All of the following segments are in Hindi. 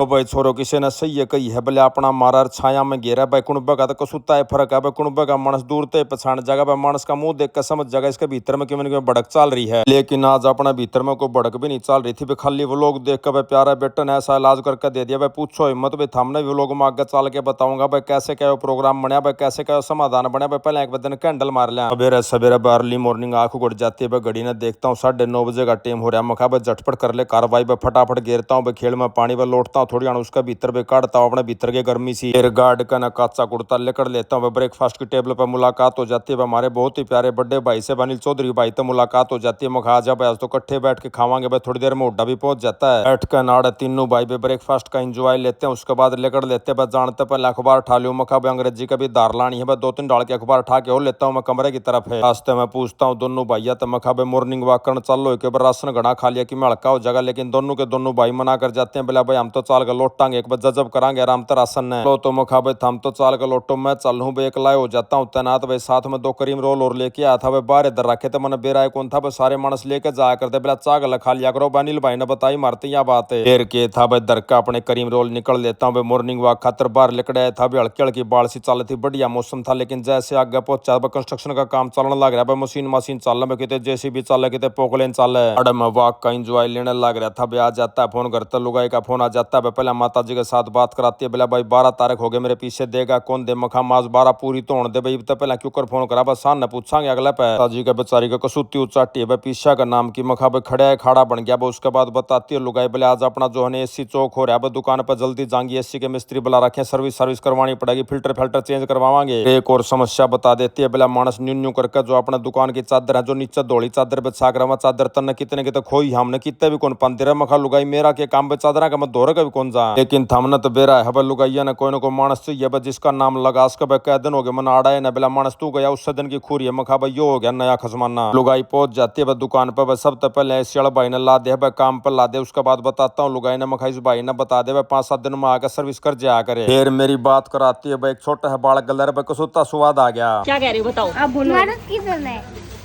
तो भाई छोरो किसी ने सही है कही है भले अपना मारा छाया में घेरा भाई कुणबा का तो कसुता है फर्क है भाई कुणबा का मानस दूर ते पछाण जाएगा भाई मानस का मुंह देख कर समझ जाएगा इसके भीतर में क्यों भड़क चल रही है। लेकिन आज अपना भीतर में कोई भड़क भी नहीं चल रही थी भाई खाली वो लोग देख कर भाई प्यारा बेटा ने ऐसा इलाज करके दे दिया भाई पूछो हिम्मत भाई थमने भी लोग में आगे चल के बताऊंगा भाई कैसे क्या प्रोग्राम बनया भाई कैसे क्या समाधान बनया भाई पहले एक दिन कैंडल मार लिया सवेरे सवेरे अर्ली मॉर्निंग आंख उगड़ जाती है भाई घड़ी ने देखता हूँ 9:30 बजे का टाइम हो रहा है मखा भाई झटपट कर ले कार्रवाई भाई फटाफट घेरता हूँ भाई खेल में पानी में लौटता हूँ थोड़ी उसका भीतर भी काटता हूँ अपने भीतर की गर्मी सी एयर गार्ड का ना काचा कुर्ता लेकर लेता हूँ ब्रेकफास्ट की टेबल पर मुलाकात हो जाती है हमारे बहुत ही प्यारे बड़े भाई से अनिल चौधरी भाई तो मुलाकात हो जाती है मखा जा भाई आज तो इकट्ठे बैठ के खावांगे भाई थोड़ी देर में उड्डा भी पहुंच जाता है बैठ कर नाड़ तीनों भाई भी ब्रेकफास्ट का एंजॉय लेते हैं उसके बाद लेकर लेते हैं जानते पहले अखबार उठा लियो मखा भाई अंग्रेजी का भी दार लानी है भाई 2-3 डाल के अखबार उठा के और लेता हूँ मैं कमरे की तरफ है रास्ते में पूछता हूँ दोनों भैया तो मखा भाई मॉर्निंग वॉक करने चल लो के राशन घना खा लिया कि मैं हल्का हो जाएगा लेकिन दोनों के दोनों भाई मना कर जाते हैं बोला भाई हम तो चाल कर लौटांगे एक बार जब करांगे आराम तो राशन ने लो तो मखा भाई थम तो चाल कर लौटो मैं चल हूँ भाई एकला हो जाता हूँ तैनात भाई साथ में 2 करीम रोल और लेके आया था भाई बाहर इधर रखे थे मैंने बेरा कौन था भाई सारे मानस लेके जाया करते बोला चाग खा लिया करो अनिल भाई ने बताई मारती यह बात है फिर के था भाई दर का अपने करीम रोल निकल लेता हूँ भाई मॉर्निंग वॉक खातर बाहर निकल आया था भाई हल्की हल्की बाल सी चल थी बढ़िया मौसम था लेकिन जैसे आगे पहुंचा कंस्ट्रक्शन का काम चलने लग रहा है मशीन चल रहा है जेसीबी चल रहा है पोकलेन चल रहा है अरे मैं वॉक का इंजॉय लेने लग रहा था भाई आ जाता है फोन घर तक लुगाई का फोन आ जाता है पहले माता जी के साथ बात कराती है बोला भाई 12 तारीख हो गए मेरे पीछे देगा कौन दे मखा माज 12 पूरी तो होने दे भाई तो पहले क्यों कर फोन करा बस सान ने पूछांगे अगला पे ताजी का बेचारी का कसूती उचाटी है भाई पीछा का नाम की मखा भाई खड़ा है खाड़ा बन गया भाई उसके बाद बताती है लुगाई बोले आज अपना जो है एसी चौक हो रहा है दुकान पर जल्दी जाएंगे एसी के मिस्त्री बुला रखे सर्विस करवानी पड़ेगी फिल्टर चेंज करवाएंगे एक और समस्या बता देती है बोला मानस न्यू करके जो अपना दुकान की चादर है जो नीचे धोली चादर बिछा कर चादर तन कितने की तो खोई हमने कितने भी कौन पाते रहे मखा लुगाई मेरा के काम पे चादर का मैं धोरे का भी कौन जा लेकिन थमने तो बेरा है भाई लुगाइया ने कोई ना कोई मानस चाहिए भाई जिसका नाम लगा उसका भाई कै दिन हो गया मैंने आड़ा है ना बोला मानस तू गया उस दिन की खूरी है मखा भाई यो हो गया नया खसमाना लुगाई पहुंच जाती है भाई दुकान पर सब तो पहले ऐसे भाई ने ला दे भाई काम पर ला दे उसके बाद बताता हूँ लुगाई ने मखा इस भाई ने बता दे भाई 5-7 दिन में आकर सर्विस कर जाया करे फिर मेरी बात कराती है भाई एक छोटा है बालक गलर भाई कसुता स्वाद आ गया क्या कह रही हो बताओ आप बोलो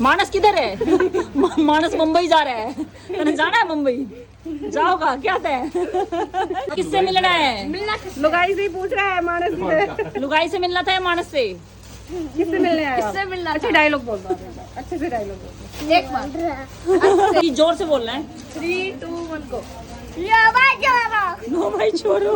मानस किधर है मानस मुंबई जा रहा है तने जाना है मुंबई जाओगा क्या तय किससे मिलना है लुगाई से ही पूछ रहा है मानस किधर लुगाई से मिलना था या मानस से किससे मिलने आया किससे मिलना अच्छा डायलॉग बोल रहा अच्छे से डायलॉग बोल एक बार जोर से बोलना है 3 2 1 गो नो भाई छोड़ो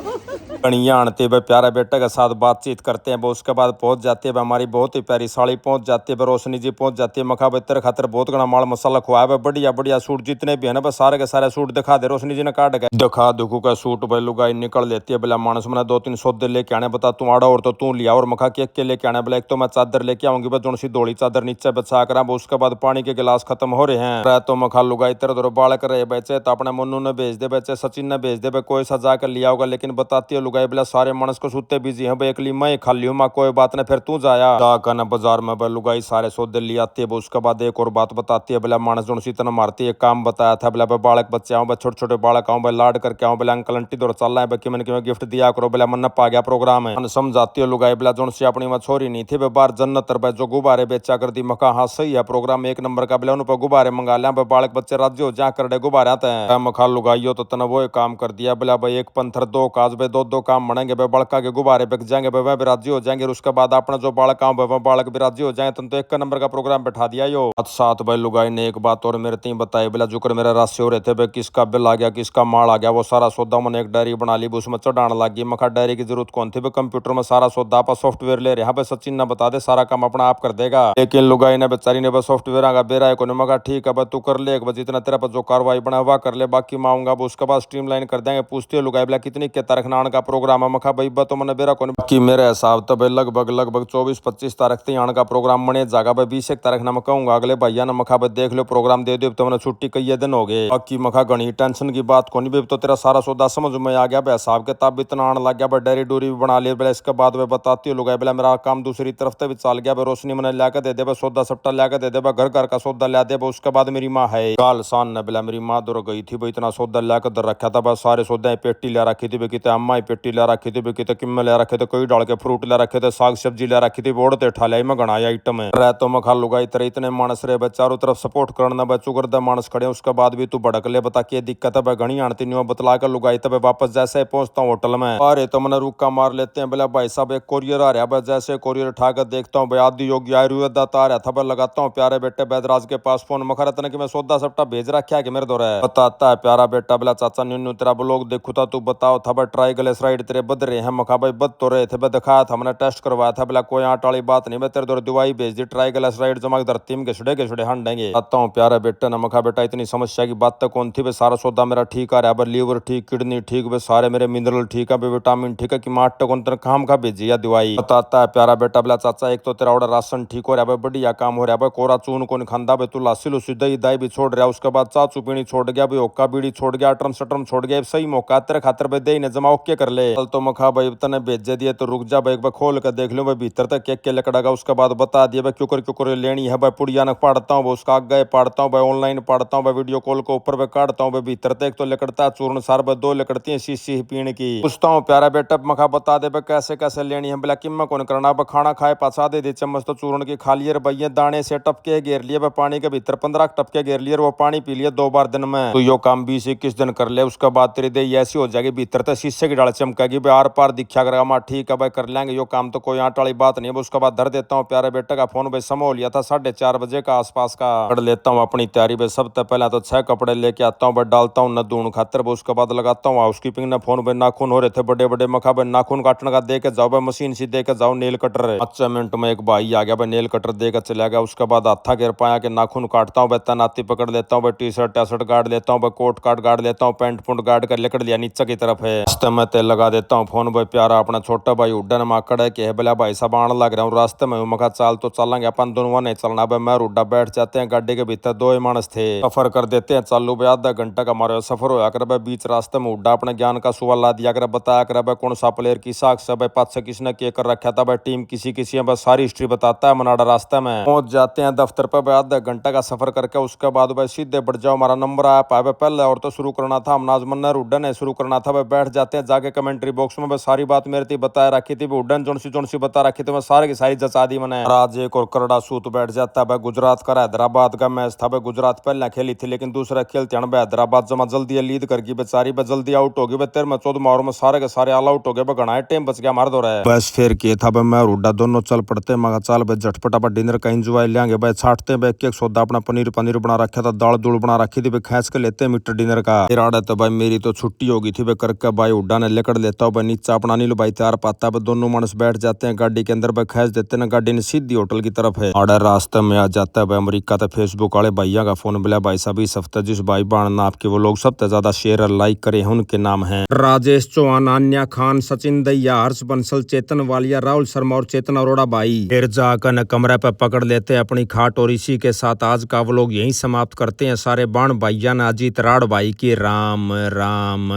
कणिया आनते भाई प्यारा बेटा के साथ बातचीत करते हैं वो उसके बाद पहुंच जाती है हमारी बहुत ही प्यारी साड़ी पहुंच जाती है रोशनी जी पहुंच जाती है मखा बेहतर खातर बहुत घना माल मसाला खुआ है बढ़िया बढ़िया सूट जितने भी है ना बस सारे के सारे सूट दिखा दे रोशनी जी ने काट के दिखा दुखू का सूट भाई लुगाई निकल लेती है बोला मानस मैंने 2-3 सौदे लेके आने बता तू आड़ा और तो तू लिया और मखा के लेके आने बोला एक तो मैं चादर लेके आऊंगी बस जो सी धोली चादर नीचे बचा कर उसके बाद पानी के गिलास खत्म हो रहे हैं तो मखा लुगाई तेरे दो बालक रहे बच्चे तो अपने मन्नू ने भेज दे बच्चे सचिन ने भेज दे कोई सजा कर लिया होगा लेकिन बताती है लुगाई बोला सारे मानस को सूते बिजी हैं भाई एकली मैं खाली हूँ माँ कोई बात नहीं फिर तू जाया जाकर बाजार में भाई लुगाई सारे सौदे ले आती है उसके बाद एक और बात बताती है बोला मानस जो सी तना मारती है काम बताया था बोला बालक बच्चे आऊँ छोटे छोटे बालक आऊँ भाई लाड करके आऊँ बोला अंकल आंटी दौर चल रहा है कि मैंने गिफ्ट दिया करो बोला मन पा गया प्रोग्राम है समझाती है लुगाई बोला जो सी अपनी वहाँ छोरी नहीं थी बाहर जन्नत भाई जो गुब्बारे बेचा कर दी मका हाँ सही है प्रोग्राम 1 नंबर का बोला उन पर गुब्बारे मंगा लिया बालक बच्चे राज्य हो जा कर गुब्बारे आते हैं मखा लुगाइयो तो तना वो काम कर दिया बोला भाई एक पंथर 2 काज भाई 2 काम बनेंगे भाई बड़का के गुब्बारे बिक जाएंगे भाई वह राजी हो जाएंगे उसके बाद अपना जो बालक आऊँ भाई बालक भी राजी हो जाएंगे तुम तो 1 नंबर का प्रोग्राम बैठा दिया यो साथ भाई लुगाई ने एक बात और मेरे तीन बताई बोला जुकर मेरा राशि हो रहे थे भाई किसका बिल आ गया किसका माल आ गया वो सारा सौदा मैंने एक डायरी बना ली उसमें चढ़ाने लग गई मखा डायरी की जरूरत कौन थी भाई कंप्यूटर में सारा सौदा आप सॉफ्टवेयर ले रहे हैं भाई सचिन ने बता दे सारा काम अपना आप कर देगा लेकिन लुगाई ने बेचारी ने सॉफ्टवेयर आगा बेरा को मगा ठीक है भाई तू कर ले एक बजे इतना तेरा पर जो कार्रवाई बना हुआ कर ले बाकी मैं आऊंगा उसके बाद स्ट्रीमलाइन कर देंगे पूछती है लुगाई बोला कितनी के तारीख नान का प्रोग्राम है मखा भाई तो मैंने बेरा कौन बाकी मेरे हिसाब तो भाई लगभग 24-25 तारीख तक आने का प्रोग्राम बने जागा भाई 20 तारीख ना मैं कहूंगा अगले भैया ने मखा भाई देख लो प्रोग्राम दे दो तो मैंने छुट्टी कई दिन हो गए बाकी मखा घनी टेंशन की बात कौन भी तो तेरा सारा सौदा समझ में आ गया भाई हिसाब किताब इतना आने लग गया भाई डायरी डोरी भी बना लिया बोला इसके बाद भाई बताती हूँ बोला मेरा काम दूसरी तरफ से भी चल गया भाई रोशनी मैंने लाकर दे दे भाई सौदा सट्टा लाकर दे दे भाई घर का सौदा ला दे उसके बाद मेरी माँ है काल शान ने बोला मेरी माँ दूर गई थी भाई इतना सौदा लाकर उधर रखा था बस सारे सौदे पेटी ले रखी थी भी कितने अम्मा ही पेटी ले रखी थी भी कितने किम्मे ले रखे थे कोई डाल के फ्रूट ले रखे थे साग सब्जी ले रखी थी बोड़ते ठा लिया मैं गणाया आइटम है रह तो मैं खा लुगाई तेरे इतने मानस रहे बे चारों तरफ सपोर्ट करना बे चुगर दे मानस खड़े उसके बाद भी तू भड़क ले बता क्या दिक्कत है बे घनी आनती नहीं बतला कर लुगाई तब वापस जैसे पहुंचता हूँ होटल में अरे तो मैंने रुका मार लेते हैं बोला भाई साहब एक कोरियर आ रहा है जैसे कोरियर उठा कर देखता हूँ भाई आदि योगी आयुर्वेद दाता आ रहा था लगाता हूँ प्यारे बेटे बैदराज के पास फोन मखरा तने कि मैं सौदा सप्टा भेज रखा है कि मेरे दौरा है बताता है प्यारा बेटा बोला चाचा न्यू तेरा ब्लॉग देखू था तू बताओ था ट्राई ग्लिसराइड तेरे बद रहे हैं मखा भाई बद तो रहे थे मैं दिखाया था मैंने टेस्ट करवाया था बोला कोई आट वाली बात नहीं मैं तेरे दौरे दवाई भेज दी ट्राई ग्लिसराइड जमा धरती में घिसड़े हंडेंगे आता हूँ प्यारे बेटे न मखा बेटा इतनी समस्या की बात तो कौन थी भाई सारा सौदा मेरा ठीक आ रहा है लीवर ठीक किडनी ठीक भाई सारे मेरे मिनरल ठीक है विटामिन ठीक है कि माट कौन तेरे काम का भेजी या दवाई बताता है प्यारा बेटा बोला चाचा एक तो तेरा ऑर्डर राशन ठीक हो रहा है बढ़िया काम हो रहा है कोरा चून को नहीं खांदा भाई तू लासी लुसी दही दाई भी छोड़ रहा है उसके बाद चाचू पीनी छोड़ गया भाई ओक्का बीड़ी छोड़ गया अटरम सटरम छोड़ गया सही मौका तेरे खातर भाई दही ने जमा ओके कर ले कल तो मखा भाई तने भेजे दिए तो रुक जा भाई एक बार खोल कर देख लो भाई भीतर तक केक के लकड़ागा उसके बाद बता दिया भाई क्यों लेनी है भाई पुड़िया न पढ़ता हूँ उसका आगे पढ़ता हूँ भाई ऑनलाइन पढ़ता हूँ भाई वीडियो कॉल को ऊपर भाई काटता हूँ भाई भीतर तक तो लकड़ता है चूर्ण सार भाई 2 लकड़ती है शीशी पीने की पूछता हूँ प्यारा बेटा मखा बता दे भाई कैसे कैसे लेनी है बोला किम्मा कौन करना भाई खाना खाए पचा दे चम्मच तो चूर्ण की खा लिए भैया दाने से टपके घेर लिए भाई पानी के भीतर 15 टपके घेर लिए वो पानी पी लिए 2 बार दिन में तो यो काम 20-21 दिन कर ले उसके बाद तेरी दही ऐसी हो जाएगी भीतर तक शीशे की डाल चमकेगी भाई आर पार दिखा करेगा माँ ठीक है भाई कर लेंगे यो काम तो कोई आट वाली बात नहीं है उसके बाद धर देता हूँ प्यारे बेटे का फोन भाई समो लिया था 4:30 बजे का आसपास का कर लेता हूँ अपनी तैयारी भाई सबसे पहले तो 6 कपड़े लेके आता हूँ भाई डालता हूँ नदून खातर उसके बाद लगाता हूँ हाउसकीपिंग ने फोन भाई नाखून हो रहे थे बड़े बड़े मखा भाई नाखून काटने का दे के जाओ भाई मशीन से दे के जाओ नेल कटर 5 मिनट में एक भाई आ गया भाई नेल कटर देकर चला गया उसके बाद हाथा गिर पाया कि नाखून काटता हूँ भाई तनाती पकड़ लेता हूँ भाई टी शर्ट गाड़ लेता हूँ भाई कोट काट गाड़ लेता हूँ पैंट पुंट गाड़ कर लिकड़ लिया नीचे की तरफ है रास्ते में तेल लगा देता हूँ फोन भाई प्यारा अपना छोटा भाई उड्डन माकड़ है कि बोला भाई साहब आने लग रहा हूँ रास्ते में मखा चाल तो चलेंगे अपन दोनों नहीं चलना भाई मैं उड्डा बैठ जाते हैं गाड़ी के भीतर 2 ही मानस थे सफर कर देते हैं चालू भाई आधा घंटा का हमारा सफर होया कर भाई बीच रास्ते में उड्डा अपने ज्ञान का सवाल ला दिया कर बताया कर भाई कौन सा प्लेयर की साख से भाई पास से किसने के कर रखा था भाई टीम किसी बस सारी हिस्ट्री बताता है मनाड़ा रास्ते में पहुंच जाते हैं दफ्तर पर भाई आधा घंटा का सफर करके उसके बाद भाई सीधे बढ़ जाओ हमारा नंबर आया पाए भाई पहले और तो शुरू करना था हमनाज मन्नर उड्डन है शुरू करना था भाई बैठ जाते हैं जाके कमेंट्री बॉक्स में भाई सारी बात मेरे थी बताया रखी थी उड्डन जोन सी बता रखी थी मैं सारे की सारी जचा दी मैंने राज एक और करड़ा सूत बैठ जाता है भाई गुजरात का हैदराबाद का मैच था भाई गुजरात पहले खेली थी लेकिन दूसरा खेलते हैं भाई हैदराबाद जमा जल्दी लीड करके बेचारी भाई जल्दी आउट हो गई भाई 13 में 14 ओवर में सारे के सारे ऑल आउट हो गए भाई घना टाइम बच गया हमारे दौरा है बस फिर के था भाई मैं उड्डा दोनों चल पड़ते मगा चाल भाई झटपटा भाई डिनर का एंजॉय लेंगे भाई छाटते भाई एक सौदा अपना पनीर बना रखा था दाल दूल बना रखी थी भाई खैस के लेते मीटर डिनर का फिर आड़ा तो भाई मेरी तो छुट्टी हो गई थी भाई करके भाई उड्डा ने लेकर लेता हूँ भाई नीचा अपना नीलू भाई तैयार पाता भाई दोनों मानस बैठ जाते हैं गाड़ी के अंदर भाई खैस देते हैं गाड़ी ने सीधी होटल की तरफ है आड़ा रास्ते में आ जाता है भाई अमेरिका तो फेसबुक वाले भैया का फोन मिला भाई साहब इस हफ्ते जिस भाई बहन आपके वो लोग सबसे ज्यादा शेयर और लाइक करे हैं उनके नाम है राजेश चौहान, आन्या खान, सचिन दैया, हर्ष बंसल, चेतन वालिया, राहुल शर्मा और चेतन अरोड़ा भाई। फिर जाकर न कमरे पे पकड़ लेते हैं अपनी खाट और इसी के साथ आज का व्लॉग यहीं समाप्त करते हैं। सारे बाण भाइया ने अजीत राड़ भाई की राम राम।